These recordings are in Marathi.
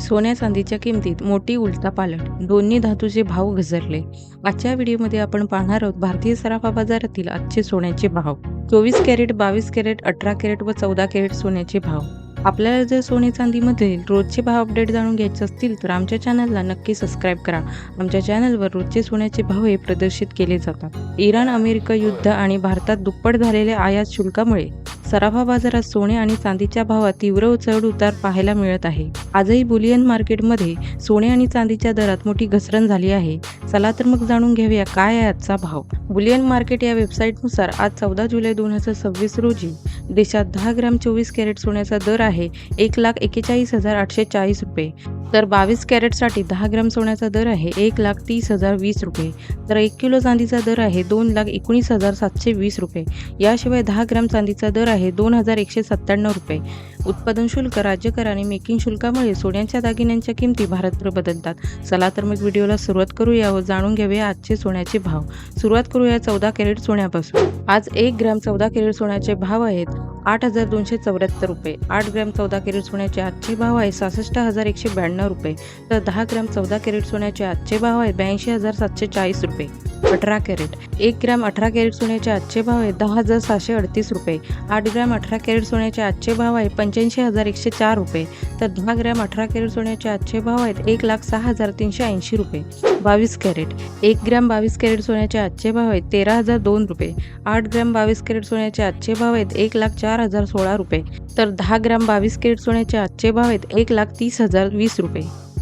सोन्या चांदीच्या किमतीत मोठी उलथापालट, दोन्ही धातूचे भाव घसरले. आजच्या व्हिडिओमध्ये आपण पाहणार आहोत भारतीय सराफा बाजारातील आजचे सोन्याचे भाव. 24 कॅरेट, 22 कॅरेट, 18 कॅरेट व 14 कॅरेट सोन्याचे भाव. आपल्याला जर सोने चांदीमधील रोजचे भाव अपडेट जाणून घ्यायचे असतील तर आमच्या चॅनलला नक्की सबस्क्राईब करा. आमच्या चॅनलवर रोजचे सोन्याचे भाव हे प्रदर्शित केले जातात. इराण अमेरिका युद्ध आणि भारतात दुप्पट झालेल्या आयात शुल्कामुळे सराफा बाजारात सोने आणि चांदीच्या भावात तीव्र चढ उतार पाहायला मिळत आहे. आजही बुलियन मार्केटमध्ये सोने आणि चांदीच्या दरात मोठी घसरण झाली आहे. चला तर मग जाणून घेऊया काय आहे आजचा भाव. बुलियन मार्केट या वेबसाईटनुसार आज 14 जुलै 2026 रोजी देशात 10 ग्रॅम 24 कॅरेट सोन्याचा दर आहे 1,41,840 रुपये. तर 22 कॅरेटसाठी 10 ग्रॅम सोन्याचा दर आहे 1,30,020 रुपये. तर 1 किलो चांदीचा दर आहे 2,19,720 रुपये. याशिवाय 10 ग्रॅम चांदीचा दर आहे 2,197 रुपये. उत्पादन शुल्क, राज्यकर आणि मेकिंग शुल्कामुळे सोन्याच्या दागिन्यांच्या किमती भारतभर बदलतात. चला तर मग व्हिडिओला सुरुवात करूया व जाणून घेऊया आजचे सोन्याचे भाव. सुरुवात करूया 14 कॅरेट सोन्यापासून. आज 1 ग्रॅम 14 कॅरेट सोन्याचे भाव आहेत 8,274 रुपये. 8 ग्रॅम 14 कॅरेट सोन्याचे आजचे भाव आहे 66,192 रुपये. तर 10 ग्रॅम 14 कॅरेट सोन्याचे आजचे भाव आहे 82,740 रुपये. 18 कॅरेट 1 ग्रॅम 18 कॅरेट सोन्याचे आजचे भाव आहे 10,738 रुपये. 8 ग्रॅम 18 कॅरेट सोन्याचे आजचे भाव आहे 85,104 रुपये. तर 10 ग्रॅम 18 कॅरेट सोन्याचे आजचे भाव आहेत 1,06,380 रुपये. 22 कॅरेट 1 ग्रॅम 22 कॅरेट सोन्याचे आजचे भाव आहेत 13,002 रुपये. 8 ग्रॅम 22 कॅरेट सोन्याचे आजचे भाव आहेत 1,04,016 रुपये. तर 10 ग्रॅम 22 कॅरेट सोन्याचे आजचे भाव आहेत 1,30,020 रुपये.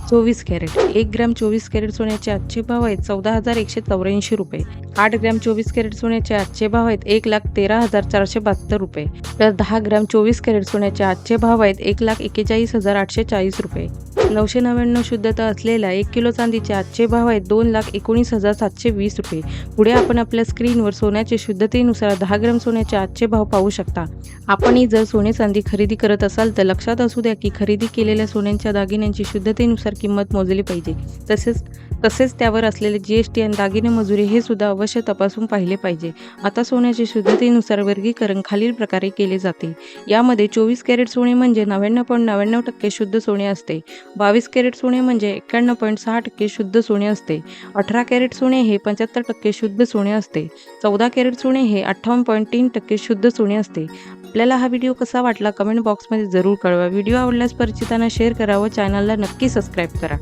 24 कॅरेट 1 ग्रॅम 24 कॅरेट सोन्याचे आजचे भाव आहेत 14,184 रुपये. 8 ग्रॅम 24 कॅरेट सोन्याचे आजचे भाव आहेत 1,13,472 रुपये. तर 10 ग्रॅम 24 कॅरेट सोन्याचे आजचे भाव आहेत 1,41,840 रुपये. 999 शुद्धता असलेल्या 1 किलो चांदीचे आजचे भाव आहेत 2,19,720 रुपये. पुढे आपण आपल्या स्क्रीनवर सोन्याचे शुद्धतेनुसार 10 ग्रॅम सोन्याचे आजचे भाव पाहू शकता. आपणही जर सोने चांदी खरेदी करत असाल तर लक्षात असू द्या की खरेदी केलेल्या सोन्यांच्या दागिन्यांची शुद्धतेनुसार किंमत मोजली पाहिजे. तसेच त्यावर असलेले GST आणि दागिने मजुरी हे सुद्धा अवश्य तपासून पाहिले पाहिजे. आता सोन्याचे शुद्धतेनुसार वर्गीकरण खालील प्रकारे केले जाते. यामध्ये 24 कॅरेट सोने म्हणजे 99.99% शुद्ध सोने असते. 22 कॅरेट सोने म्हणजे 91.6% शुद्ध सोने असते. 18 कॅरेट सोने हे 75% शुद्ध सोने असते. 14 कॅरेट सोने हे 58.3% शुद्ध सोने असते. आपल्याला हा व्हिडिओ कसा वाटला कमेंट बॉक्समध्ये जरूर कळवा. व्हिडिओ आवडल्यास परिचितांना शेअर करा व चॅनलला नक्की सबस्क्राईब करा.